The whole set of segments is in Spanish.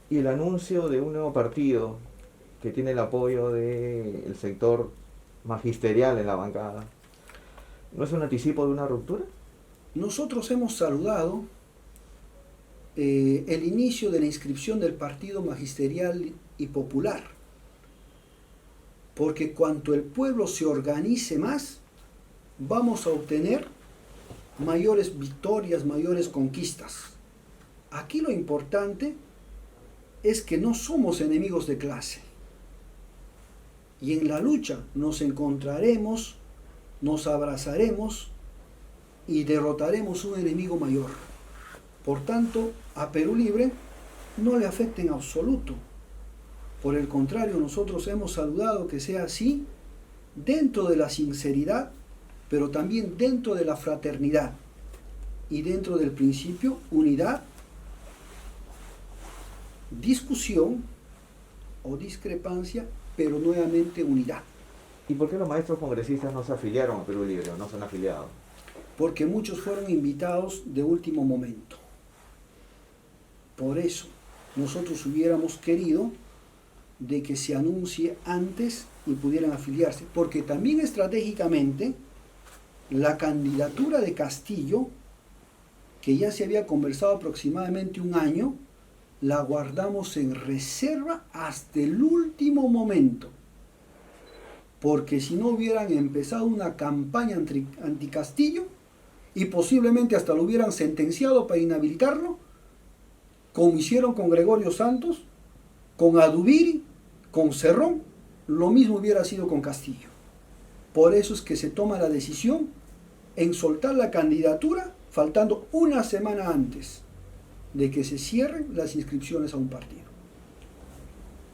Y el anuncio de un nuevo partido que tiene el apoyo del sector magisterial en la bancada, ¿no es un anticipo de una ruptura? Nosotros hemos saludado el inicio de la inscripción del Partido Magisterial y Popular, porque cuanto el pueblo se organice más, vamos a obtener mayores victorias, mayores conquistas. Aquí lo importante es que no somos enemigos de clase. Y en la lucha nos encontraremos, nos abrazaremos y derrotaremos un enemigo mayor. Por tanto, a Perú Libre no le afecta en absoluto. Por el contrario, nosotros hemos saludado que sea así dentro de la sinceridad, pero también dentro de la fraternidad y dentro del principio unidad, discusión o discrepancia, pero nuevamente unidad. ¿Y por qué los maestros congresistas no se afiliaron a Perú Libre o no se han afiliado? Porque muchos fueron invitados de último momento. Por eso, nosotros hubiéramos querido de que se anuncie antes y pudieran afiliarse, porque también estratégicamente la candidatura de Castillo, que ya se había conversado aproximadamente un año, la guardamos en reserva hasta el último momento, porque si no hubieran empezado una campaña anti-Castillo y posiblemente hasta lo hubieran sentenciado para inhabilitarlo, como hicieron con Gregorio Santos, con Adubiri, con Cerrón, lo mismo hubiera sido con Castillo. Por eso es que se toma la decisión en soltar la candidatura faltando una semana antes de que se cierren las inscripciones a un partido.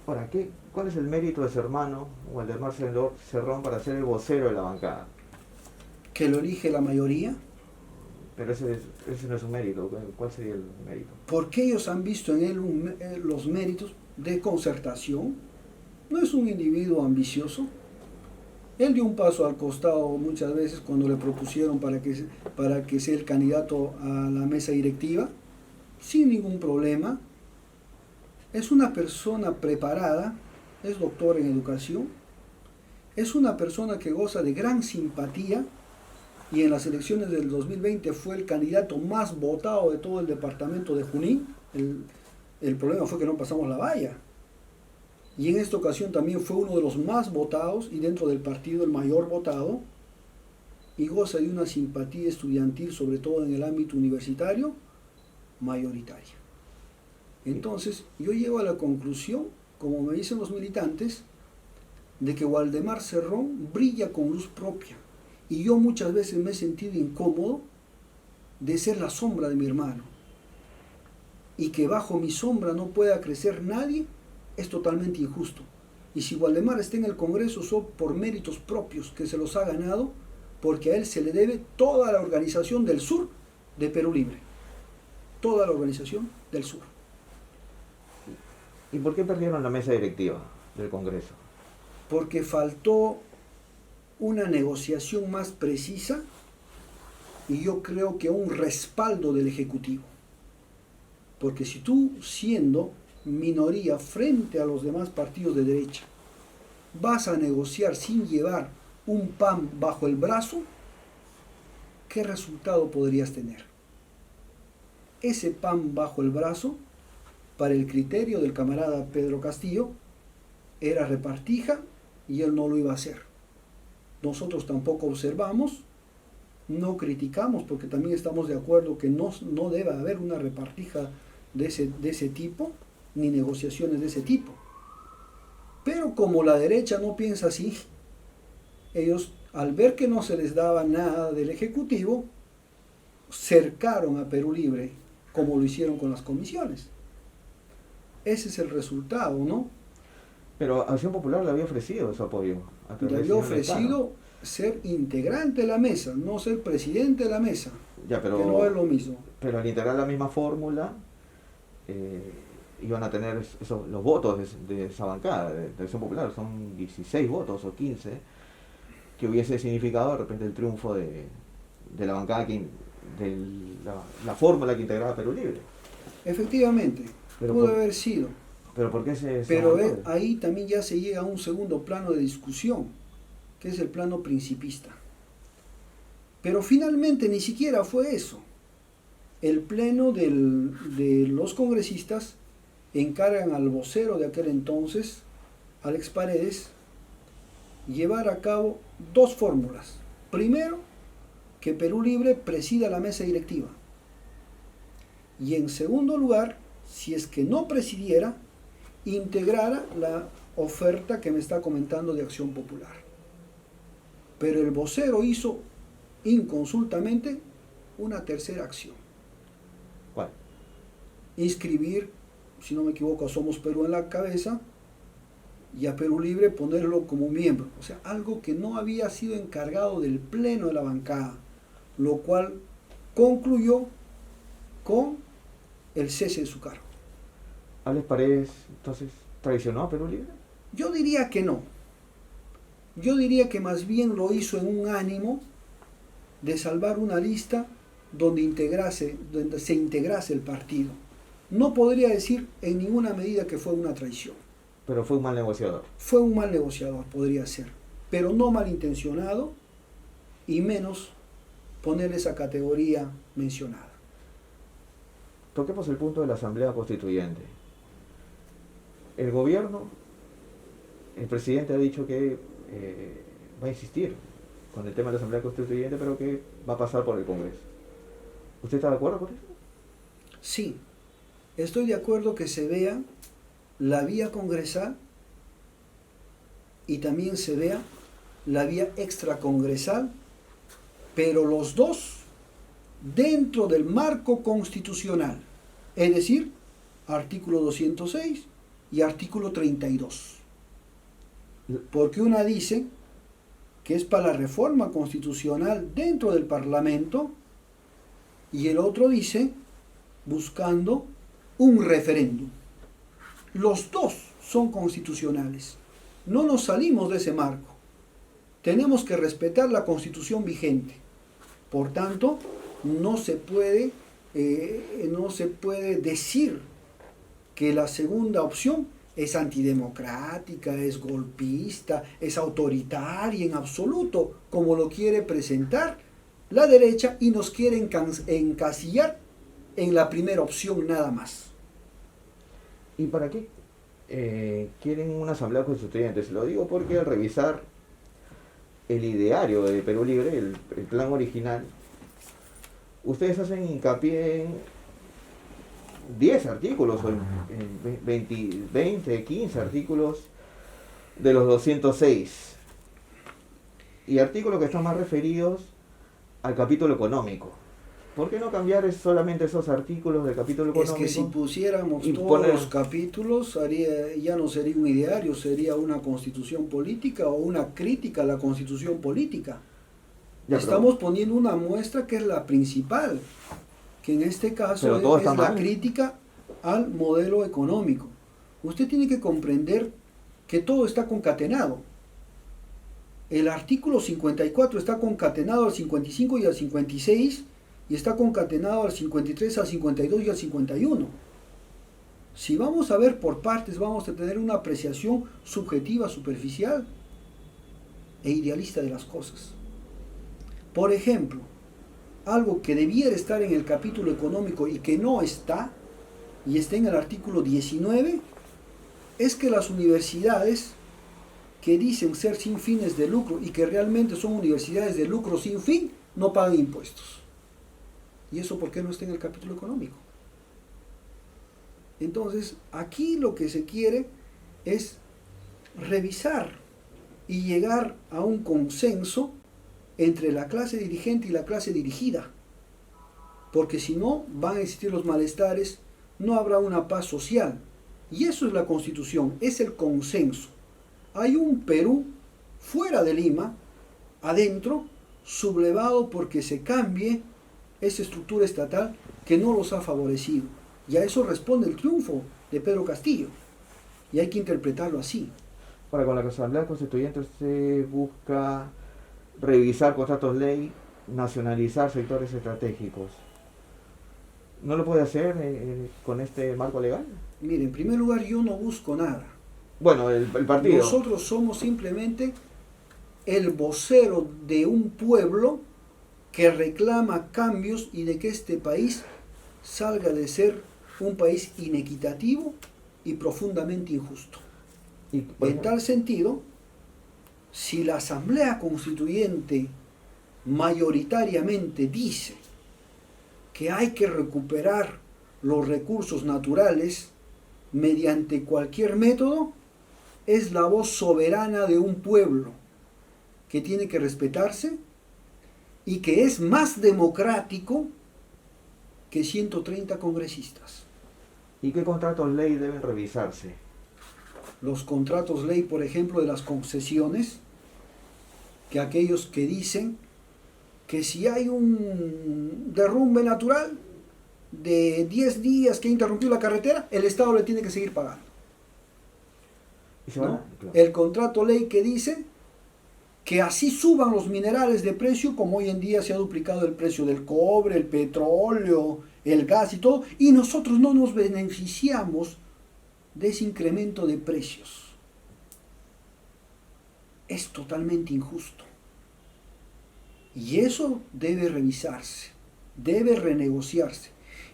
Ahora, ¿cuál es el mérito de su hermano, Waldemar Cerrón, para ser el vocero de la bancada? Que lo elige la mayoría, Pero ese no es un mérito. ¿Cuál sería el mérito? porque ellos han visto en él los méritos de concertación. No es un individuo ambicioso. Él dio un paso al costado muchas veces cuando le propusieron para que sea el candidato a la mesa directiva, sin ningún problema. Es una persona preparada, es doctor en educación, es una persona que goza de gran simpatía y en las elecciones del 2020 fue el candidato más votado de todo el departamento de Junín. El problema fue que no pasamos la valla. Y en esta ocasión también fue uno de los más votados y dentro del partido el mayor votado, y goza de una simpatía estudiantil, sobre todo en el ámbito universitario, mayoritaria. Entonces yo llego a la conclusión, como me dicen los militantes, de que Waldemar Cerrón brilla con luz propia. Y yo muchas veces me he sentido incómodo de ser la sombra de mi hermano. Y que bajo mi sombra no pueda crecer nadie, es totalmente injusto. Y si Waldemar está en el Congreso, son por méritos propios que se los ha ganado, porque a él se le debe toda la organización del sur de Perú Libre. Toda la organización del sur. ¿Y por qué perdieron la mesa directiva del Congreso? Porque faltó una negociación más precisa y yo creo que un respaldo del Ejecutivo. Porque si tú, siendo minoría frente a los demás partidos de derecha, vas a negociar sin llevar un PAN bajo el brazo, ¿qué resultado podrías tener? Ese PAN bajo el brazo, para el criterio del camarada Pedro Castillo, era repartija y él no lo iba a hacer. Nosotros tampoco observamos, no criticamos, porque también estamos de acuerdo que no debe haber una repartija de ese tipo, ni negociaciones de ese tipo. Pero como la derecha no piensa así, ellos, al ver que no se les daba nada del Ejecutivo, cercaron a Perú Libre, como lo hicieron con las comisiones. Ese es el resultado, ¿no? Pero Acción Popular le había ofrecido su apoyo. Le había ofrecido ser integrante de la mesa, no ser presidente de la mesa, ya, pero, que no es lo mismo. Pero al integrar la misma fórmula, iban a tener los votos de esa bancada, de Acción Popular, son 16 votos o 15, que hubiese significado de repente el triunfo de la bancada, la fórmula que integraba Perú Libre. Efectivamente, pero pudo haber sido. ¿Pero por qué se Pero mandó? ahí también ya se llega a un segundo plano de discusión, que es el plano principista. Pero finalmente ni siquiera fue eso. El pleno de los congresistas encargan al vocero de aquel entonces, Alex Paredes, llevar a cabo dos fórmulas. Primero, que Perú Libre presida la mesa directiva. Y en segundo lugar, si es que no presidiera, integrara la oferta que me está comentando de Acción Popular. Pero el vocero hizo inconsultamente una tercera acción. ¿Cuál? Inscribir, si no me equivoco, a Somos Perú en la cabeza y a Perú Libre ponerlo como miembro. O sea, algo que no había sido encargado del pleno de la bancada, lo cual concluyó con el cese de su cargo. ¿Alex Paredes entonces traicionó a Perú Libre? Yo diría que no. Yo diría que más bien lo hizo en un ánimo de salvar una lista donde se integrase el partido. No podría decir en ninguna medida que fue una traición. Pero fue un mal negociador. Fue un mal negociador, podría ser, pero no malintencionado y menos poner esa categoría mencionada. Toquemos el punto de la Asamblea Constituyente. El gobierno, el presidente ha dicho que va a insistir con el tema de la Asamblea Constituyente, pero que va a pasar por el Congreso. ¿Usted está de acuerdo con eso? Sí, estoy de acuerdo que se vea la vía congresal y también se vea la vía extracongresal, pero los dos dentro del marco constitucional, es decir, artículo 206 y artículo 32. Porque una dice que es para la reforma constitucional dentro del Parlamento y el otro dice buscando un referéndum. Los dos son constitucionales. No nos salimos de ese marco. Tenemos que respetar la Constitución vigente. Por tanto, no se puede decir que la segunda opción es antidemocrática, es golpista, es autoritaria en absoluto, como lo quiere presentar la derecha y nos quiere encasillar en la primera opción nada más. ¿Y para qué quieren una Asamblea Constituyente? Se lo digo porque al revisar el ideario de Perú Libre, el plan original, ustedes hacen hincapié en 10 artículos, o en 20, 15 artículos de los 206. Y artículos que están más referidos al capítulo económico. ¿Por qué no cambiar solamente esos artículos del capítulo económico? Es que si pusiéramos y todos los capítulos, ya no sería un ideario, sería una constitución política o una crítica a la constitución política. Estamos poniendo una muestra que es la principal, que en este caso es la crítica al modelo económico. Usted tiene que comprender que todo está concatenado. El artículo 54 está concatenado al 55 y al 56 y está concatenado al 53, al 52 y al 51. Si vamos a ver por partes, vamos a tener una apreciación subjetiva, superficial e idealista de las cosas. Por ejemplo, algo que debiera estar en el capítulo económico y que no está, y está en el artículo 19, es que las universidades que dicen ser sin fines de lucro y que realmente son universidades de lucro sin fin, no pagan impuestos. ¿Y eso por qué no está en el capítulo económico? Entonces, aquí lo que se quiere es revisar y llegar a un consenso entre la clase dirigente y la clase dirigida. Porque si no, van a existir los malestares, no habrá una paz social. Y eso es la Constitución, es el consenso. Hay un Perú fuera de Lima, adentro, sublevado porque se cambie esa estructura estatal que no los ha favorecido. Y a eso responde el triunfo de Pedro Castillo. Y hay que interpretarlo así. Ahora, con la Asamblea Constituyente se busca revisar contratos ley, nacionalizar sectores estratégicos. ¿No lo puede hacer con este marco legal? Mire, en primer lugar, yo no busco nada. Bueno, el partido. Nosotros somos simplemente el vocero de un pueblo que reclama cambios y de que este país salga de ser un país inequitativo y profundamente injusto. Y, por En ejemplo, tal sentido, si la Asamblea Constituyente mayoritariamente dice que hay que recuperar los recursos naturales mediante cualquier método, es la voz soberana de un pueblo que tiene que respetarse y que es más democrático que 130 congresistas. ¿y qué contratos ley deben revisarse? Los contratos ley, por ejemplo, de las concesiones, que aquellos que dicen que si hay un derrumbe natural de 10 días que interrumpió la carretera, el Estado le tiene que seguir pagando. ¿Y se van ¿No? a- claro. El contrato ley que dice que así suban los minerales de precio, como hoy en día se ha duplicado el precio del cobre, el petróleo, el gas y todo, y nosotros no nos beneficiamos de ese incremento de precios. Es totalmente injusto. Y eso debe revisarse, debe renegociarse.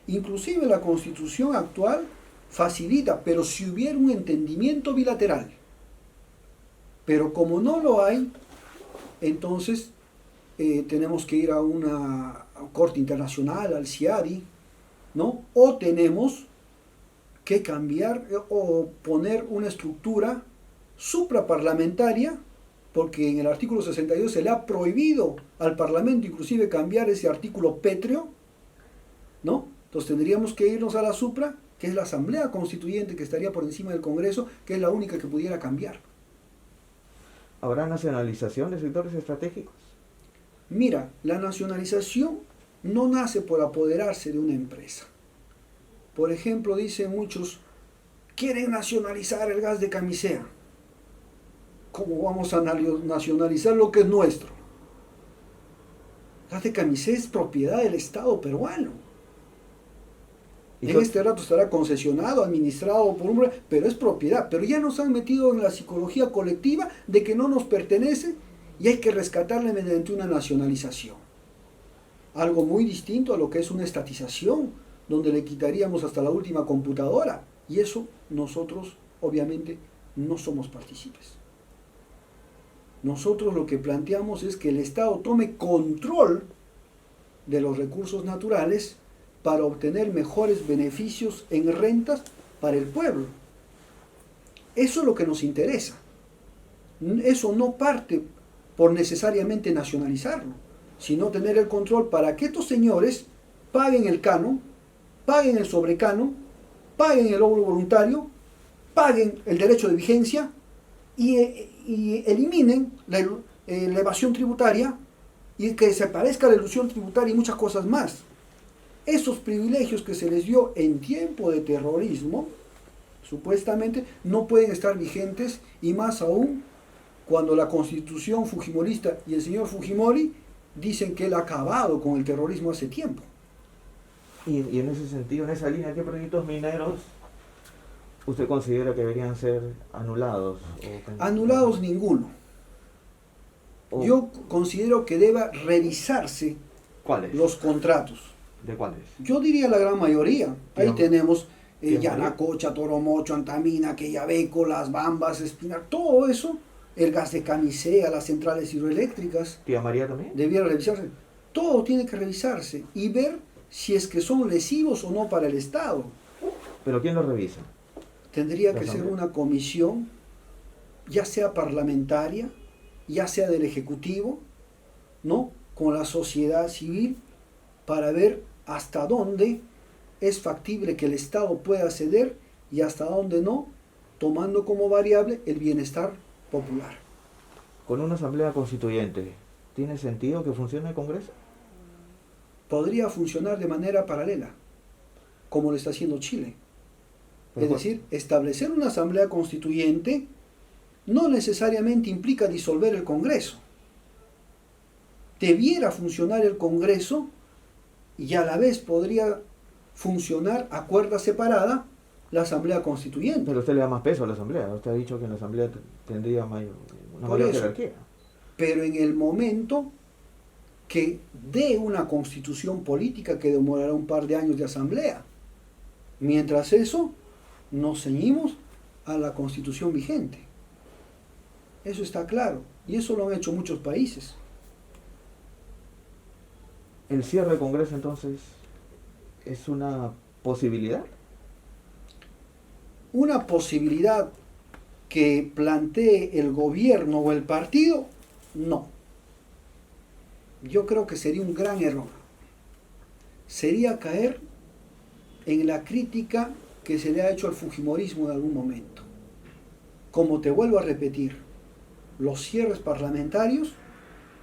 Inclusive la Constitución actual facilita, pero si hubiera un entendimiento bilateral. Pero como no lo hay, entonces tenemos que ir a una corte internacional, al CIADI, ¿no? O tenemos que cambiar o poner una estructura supraparlamentaria, porque en el artículo 62 se le ha prohibido al Parlamento inclusive cambiar ese artículo pétreo, ¿no? Entonces tendríamos que irnos a la supra, que es la Asamblea Constituyente, que estaría por encima del Congreso, que es la única que pudiera cambiar. ¿Habrá nacionalización de sectores estratégicos? Mira, la nacionalización no nace por apoderarse de una empresa. Por ejemplo, dicen muchos, quieren nacionalizar el gas de Camisea. ¿Cómo vamos a nacionalizar lo que es nuestro? El gas de Camisea es propiedad del Estado peruano. ¿Y En qué- este rato estará concesionado, administrado por un... pero es propiedad. Pero ya nos han metido en la psicología colectiva de que no nos pertenece y hay que rescatarle mediante una nacionalización. Algo muy distinto a lo que es una estatización, donde le quitaríamos hasta la última computadora. Y eso nosotros, obviamente, no somos partícipes. Nosotros lo que planteamos es que el Estado tome control de los recursos naturales para obtener mejores beneficios en rentas para el pueblo. Eso es lo que nos interesa. Eso no parte por necesariamente nacionalizarlo, sino tener el control para que estos señores paguen el canon, paguen el sobrecanon, paguen el obro voluntario, paguen el derecho de vigencia y eliminen la evasión tributaria y que se parezca a la ilusión tributaria y muchas cosas más. Esos privilegios que se les dio en tiempo de terrorismo, supuestamente, no pueden estar vigentes, y más aún cuando la Constitución fujimorista y el señor Fujimori dicen que él ha acabado con el terrorismo hace tiempo. y en ese sentido, en esa línea, ¿qué proyectos mineros usted considera que deberían ser anulados? Anulados ninguno. o- Yo considero que deba revisarse ¿Cuáles? los contratos. ¿De cuáles? Yo diría la gran mayoría. Ahí Digamos, tenemos ¿quién Yanacocha, Toromocho, Antamina, Queyabeco, Las Bambas, Espinar, todo eso, el gas de Camisea, las centrales hidroeléctricas, ¿Tía María también? debiera revisarse. Todo tiene que revisarse y ver si es que son lesivos o no para el Estado. ¿Pero quién lo revisa? Tendría La que ser Asamblea. una comisión, ya sea parlamentaria, ya sea del Ejecutivo, ¿no? Con la sociedad civil, para ver hasta dónde es factible que el Estado pueda ceder y hasta dónde no, tomando como variable el bienestar popular. Con una asamblea constituyente, ¿tiene sentido que funcione el Congreso? Podría funcionar de manera paralela, como lo está haciendo Chile. Pero Es decir, establecer una asamblea constituyente no necesariamente implica disolver el Congreso. Debiera funcionar el Congreso y a la vez podría funcionar a cuerda separada la Asamblea Constituyente. Pero usted le da más peso a la Asamblea. Usted ha dicho que en la Asamblea tendría una Por mayor eso. jerarquía. Pero en el momento que dé una constitución política que demorará un par de años de asamblea. Mientras eso, nos ceñimos a la constitución vigente. Eso está claro. Y eso lo han hecho muchos países. ¿El cierre del Congreso entonces es una posibilidad? Una posibilidad que plantee el gobierno o el partido, no. Yo creo que sería un gran error. Sería caer en la crítica que se le ha hecho al fujimorismo en algún momento. Como te vuelvo a repetir, los cierres parlamentarios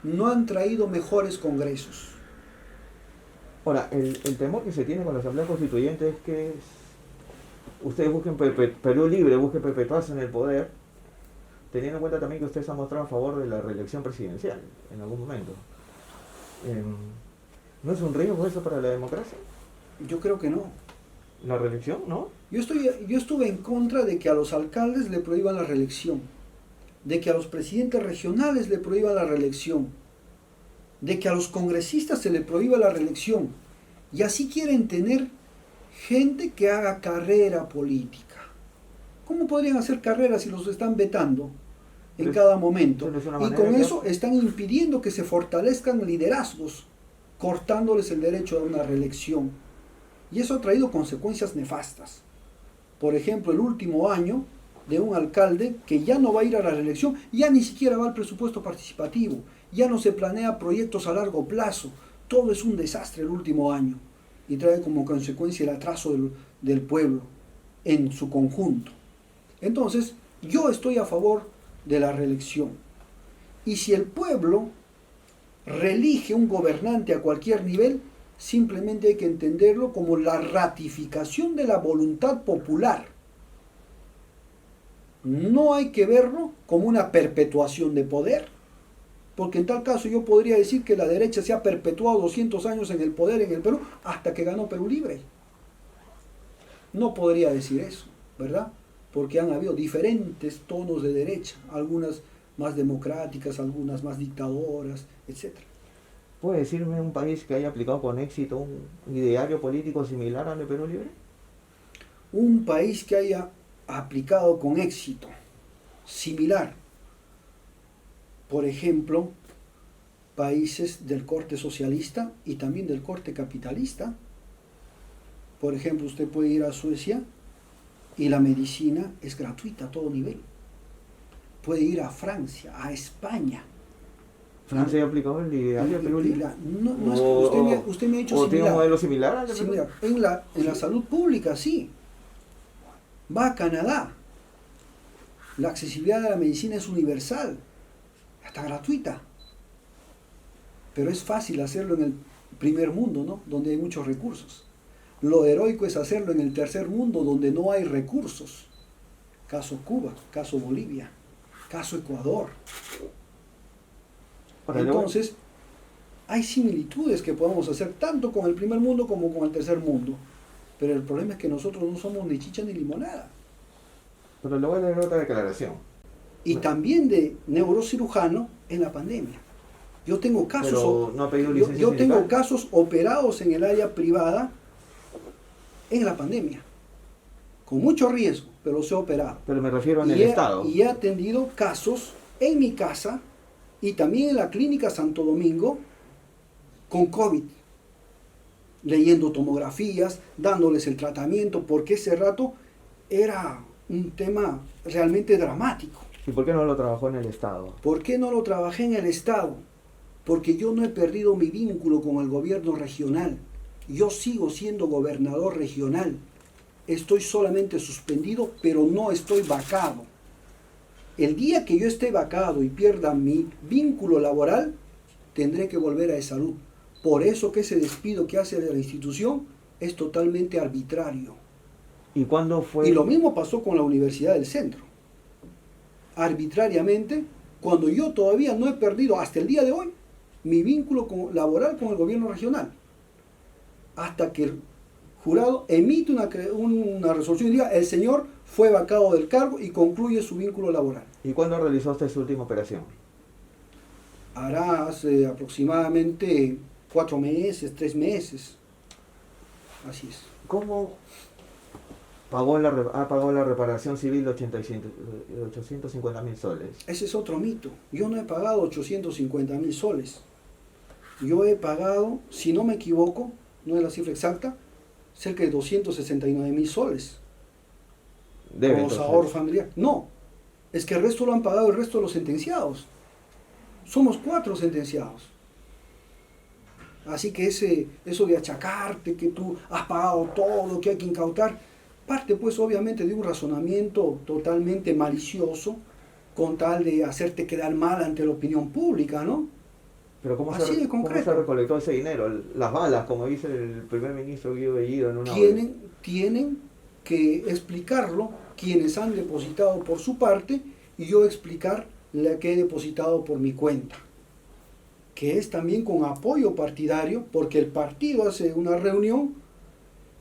no han traído mejores congresos. Ahora, el temor que se tiene con la Asamblea Constituyente es que ustedes busquen Perú libre, busquen perpetuarse en el poder, teniendo en cuenta también que ustedes han mostrado a favor de la reelección presidencial en algún momento. ¿No es un riesgo eso para la democracia? Yo creo que no. ¿La reelección, no? Yo estuve en contra de que a los alcaldes le prohíban la reelección, de que a los presidentes regionales le prohíban la reelección, de que a los congresistas se le prohíba la reelección. Y así quieren tener gente que haga carrera política. ¿Cómo podrían hacer carrera si los están vetando en cada momento? Y con eso están impidiendo que se fortalezcan liderazgos, cortándoles el derecho a una reelección. Y eso ha traído consecuencias nefastas. Por ejemplo, el último año de un alcalde que ya no va a ir a la reelección, ya ni siquiera va al presupuesto participativo, ya no se planea proyectos a largo plazo. Todo es un desastre el último año y trae como consecuencia el atraso del pueblo en su conjunto. Entonces, yo estoy a favor de la reelección. Y si el pueblo reelige un gobernante a cualquier nivel, simplemente hay que entenderlo como la ratificación de la voluntad popular. No hay que verlo como una perpetuación de poder, porque en tal caso yo podría decir que la derecha se ha perpetuado 200 años en el poder en el Perú hasta que ganó Perú Libre. No podría decir eso, ¿verdad? Porque han habido diferentes tonos de derecha, algunas más democráticas, algunas más dictadoras, etc. ¿Puede decirme un país que haya aplicado con éxito un ideario político similar al de Perú Libre? Un país que haya aplicado con éxito similar, por ejemplo, países del corte socialista y también del corte capitalista. Por ejemplo, usted puede ir a Suecia y la medicina es gratuita a todo nivel. Puede ir a Francia, a España. ¿Francia ha aplicado el ideario Perú Libre? Usted me ha dicho ¿O tiene un modelo similar al de Perú? Similar. En la salud pública, sí. Va a Canadá. La accesibilidad de la medicina es universal, hasta gratuita. Pero es fácil hacerlo en el primer mundo, ¿no? Donde hay muchos recursos. Lo heroico es hacerlo en el tercer mundo, donde no hay recursos. Caso Cuba, caso Bolivia, caso Ecuador. Entonces, hay similitudes que podemos hacer tanto con el primer mundo como con el tercer mundo. Pero el problema es que nosotros no somos ni chicha ni limonada. Pero le voy a leer otra declaración. Y también de neurocirujano en la pandemia. Yo tengo casos, Pero no ha pedido licencia yo tengo sindical. casos operados en el área privada en la pandemia. Con mucho riesgo, pero los he operado. Pero me refiero en el Estado. Y he atendido casos en mi casa y también en la clínica Santo Domingo con COVID. Leyendo tomografías, dándoles el tratamiento, porque ese rato era un tema realmente dramático. ¿Y por qué no lo trabajó en el Estado? ¿Por qué no lo trabajé en el Estado? Porque yo no he perdido mi vínculo con el gobierno regional. Yo sigo siendo gobernador regional. Estoy solamente suspendido, pero no estoy vacado. El día que yo esté vacado y pierda mi vínculo laboral, tendré que volver a salud. Por eso que ese despido que hace de la institución es totalmente arbitrario. ¿Y cuándo fue? Y lo mismo pasó con la Universidad del Centro. Arbitrariamente, cuando yo todavía no he perdido hasta el día de hoy mi vínculo laboral con el gobierno regional. Hasta que el jurado emite una resolución y diga, el señor fue vacado del cargo y concluye su vínculo laboral. ¿Y cuándo realizó usted su última operación? Hará hace aproximadamente 4 meses, 3 meses. Así es. ¿Cómo ha pagado la reparación civil de 850.000 soles? Ese es otro mito. Yo no he pagado 850.000 soles. Yo he pagado, si no me equivoco, no es la cifra exacta, cerca de 269.000 soles. Debe, Con los entonces. ahorros familiares. No, es que el resto lo han pagado el resto de los sentenciados. Somos 4 sentenciados. Así que eso de achacarte que tú has pagado todo, que hay que incautar, parte pues obviamente de un razonamiento totalmente malicioso con tal de hacerte quedar mal ante la opinión pública, ¿no? Pero ¿cómo Así de cómo concreto. se recolectó ese dinero? Las balas, como dice el primer ministro Guido Bellido en una Tienen que explicarlo quienes han depositado por su parte y yo explicar la que he depositado por mi cuenta, que es también con apoyo partidario, porque el partido hace una reunión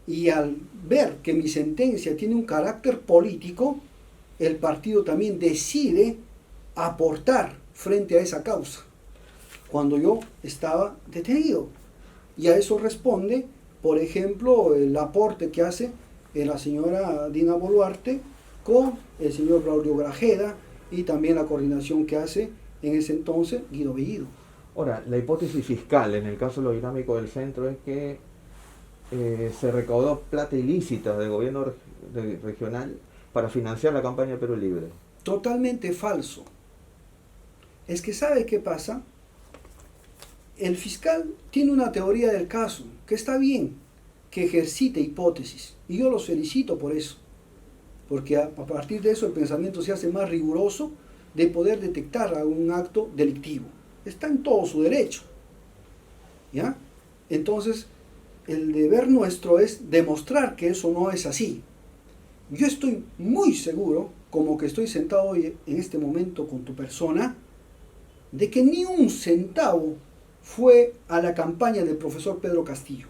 y al ver que mi sentencia tiene un carácter político, el partido también decide aportar frente a esa causa, cuando yo estaba detenido. Y a eso responde, por ejemplo, el aporte que hace la señora Dina Boluarte con el señor Braulio Grajeda y también la coordinación que hace en ese entonces Guido Bellido. Ahora, la hipótesis fiscal en el caso de lo dinámico del centro es que se recaudó plata ilícita del gobierno regional para financiar la campaña Perú Libre. Totalmente falso. Es que ¿sabe qué pasa? El fiscal tiene una teoría del caso, que está bien, que ejercite hipótesis, y yo los felicito por eso, porque a partir de eso el pensamiento se hace más riguroso de poder detectar algún acto delictivo. Está en todo su derecho, ¿ya? Entonces, el deber nuestro es demostrar que eso no es así. Yo estoy muy seguro, como que estoy sentado hoy en este momento con tu persona, de que ni un centavo fue a la campaña del profesor Pedro Castillo.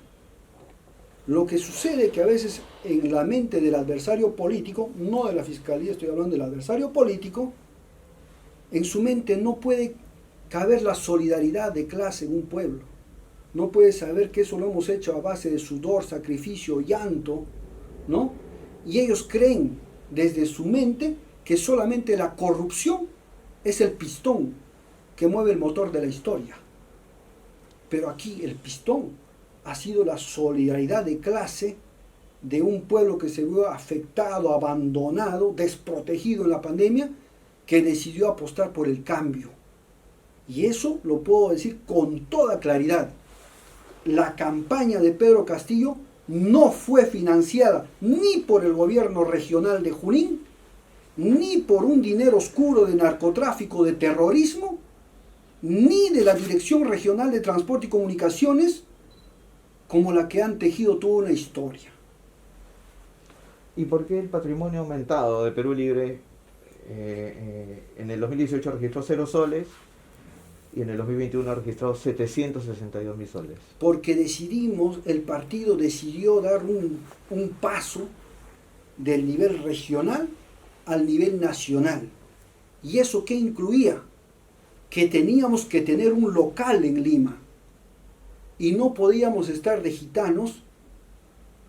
Lo que sucede que a veces en la mente del adversario político, no de la fiscalía, estoy hablando del adversario político, en su mente no puede caber la solidaridad de clase en un pueblo. No puede saber que eso lo hemos hecho a base de sudor, sacrificio, llanto, ¿no? Y ellos creen desde su mente que solamente la corrupción es el pistón que mueve el motor de la historia. Pero aquí el pistón ha sido la solidaridad de clase de un pueblo que se vio afectado, abandonado, desprotegido en la pandemia, que decidió apostar por el cambio. Y eso lo puedo decir con toda claridad. La campaña de Pedro Castillo no fue financiada ni por el gobierno regional de Junín, ni por un dinero oscuro de narcotráfico, de terrorismo, ni de la Dirección Regional de Transporte y Comunicaciones, como la que han tejido toda una historia. ¿Y por qué el patrimonio aumentado de Perú Libre en el 2018 registró 0 soles y en el 2021 ha registrado 762.000 soles? Porque el partido decidió dar un paso del nivel regional al nivel nacional. ¿Y eso qué incluía? Que teníamos que tener un local en Lima y no podíamos estar de gitanos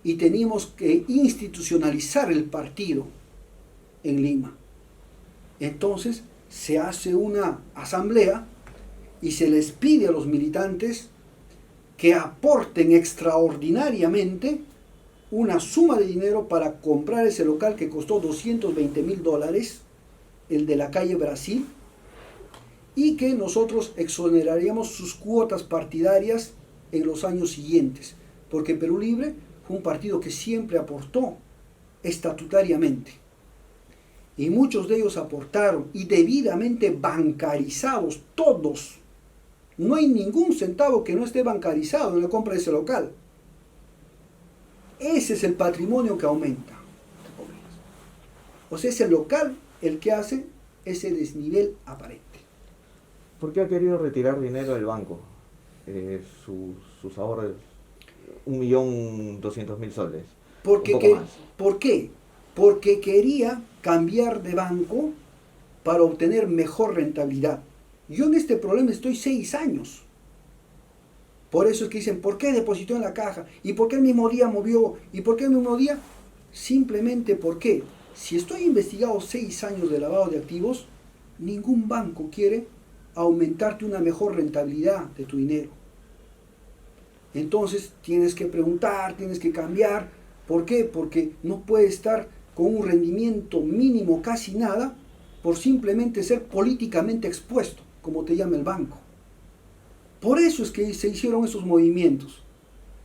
y teníamos que institucionalizar el partido en Lima. Entonces se hace una asamblea y se les pide a los militantes que aporten extraordinariamente una suma de dinero para comprar ese local que costó $220.000, el de la calle Brasil, y que nosotros exoneraríamos sus cuotas partidarias en los años siguientes, porque Perú Libre fue un partido que siempre aportó estatutariamente. Y muchos de ellos aportaron y debidamente bancarizados, todos. No hay ningún centavo que no esté bancarizado en la compra de ese local. Ese es el patrimonio que aumenta. O sea, es el local el que hace ese desnivel aparente. ¿Por qué ha querido retirar dinero del banco? Sus ahorros. 1.200.000 soles. Un Porque, poco más. ¿por qué? Porque quería cambiar de banco para obtener mejor rentabilidad. Yo en este problema estoy 6 años. Por eso es que dicen, ¿por qué depositó en la caja? ¿Y por qué el mismo día movió? ¿Y por qué el mismo día? Simplemente porque si estoy investigado 6 años de lavado de activos, ningún banco quiere aumentarte una mejor rentabilidad de tu dinero. Entonces tienes que preguntar, tienes que cambiar. ¿Por qué? Porque no puedes estar con un rendimiento mínimo, casi nada, por simplemente ser políticamente expuesto, como te llama el banco. Por eso es que se hicieron esos movimientos.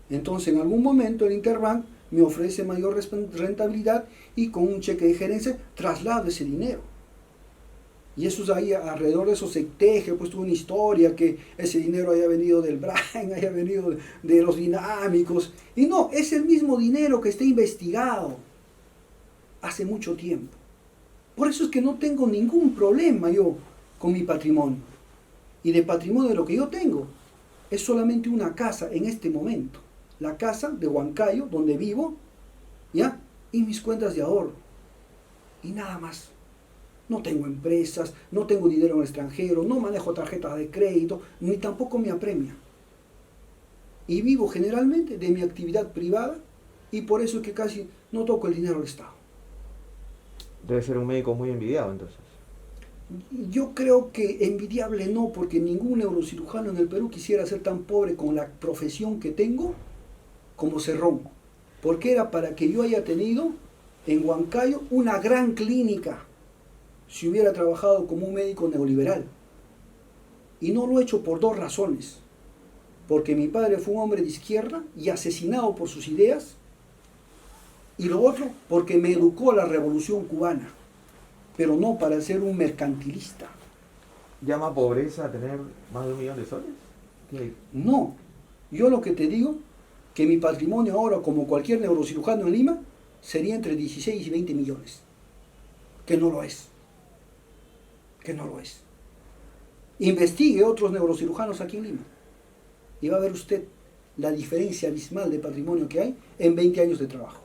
Entonces en algún momento el Interbank me ofrece mayor rentabilidad y con un cheque de gerencia traslado ese dinero. Y eso es ahí, alrededor de eso se teje, pues tuvo una historia que ese dinero haya venido del Brain, haya venido de los dinámicos. Y no, es el mismo dinero que está investigado hace mucho tiempo. Por eso es que no tengo ningún problema yo con mi patrimonio. Y de patrimonio de lo que yo tengo es solamente una casa en este momento. La casa de Huancayo, donde vivo, ¿ya? Y mis cuentas de ahorro. Y nada más. No tengo empresas, no tengo dinero en el extranjero, no manejo tarjetas de crédito, ni tampoco me apremia. Y vivo generalmente de mi actividad privada y por eso es que casi no toco el dinero del Estado. Debe ser un médico muy envidiado entonces. Yo creo que envidiable no, porque ningún neurocirujano en el Perú quisiera ser tan pobre con la profesión que tengo como Cerrón. Porque era para que yo haya tenido en Huancayo una gran clínica si hubiera trabajado como un médico neoliberal. Y no lo he hecho por 2 razones. Porque mi padre fue un hombre de izquierda y asesinado por sus ideas. Y lo otro, porque me educó la Revolución Cubana. Pero no para ser un mercantilista. ¿Llama pobreza a tener más de 1.000.000 de soles? ¿Qué? No. Yo lo que te digo, que mi patrimonio ahora, como cualquier neurocirujano en Lima, sería entre 16 y 20 millones. Que no lo es. Que no lo es. Investigue otros neurocirujanos aquí en Lima y va a ver usted la diferencia abismal de patrimonio que hay en 20 años de trabajo.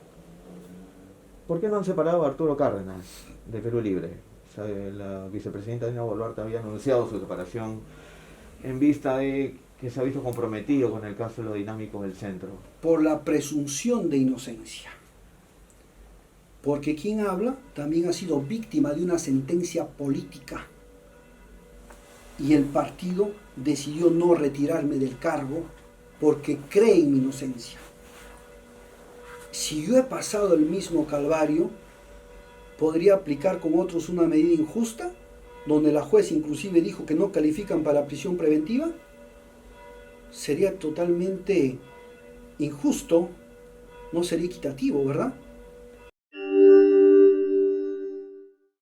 ¿Por qué no han separado a Arturo Cárdenas de Perú Libre? O sea, la vicepresidenta Dina Boluarte había anunciado su separación en vista de que se ha visto comprometido con el caso de los dinámicos del centro. Por la presunción de inocencia. Porque quien habla también ha sido víctima de una sentencia política. Y el partido decidió no retirarme del cargo porque cree en mi inocencia. Si yo he pasado el mismo calvario, podría aplicar con otros una medida injusta, donde la juez inclusive dijo que no califican para prisión preventiva. Sería totalmente injusto, no sería equitativo, ¿verdad?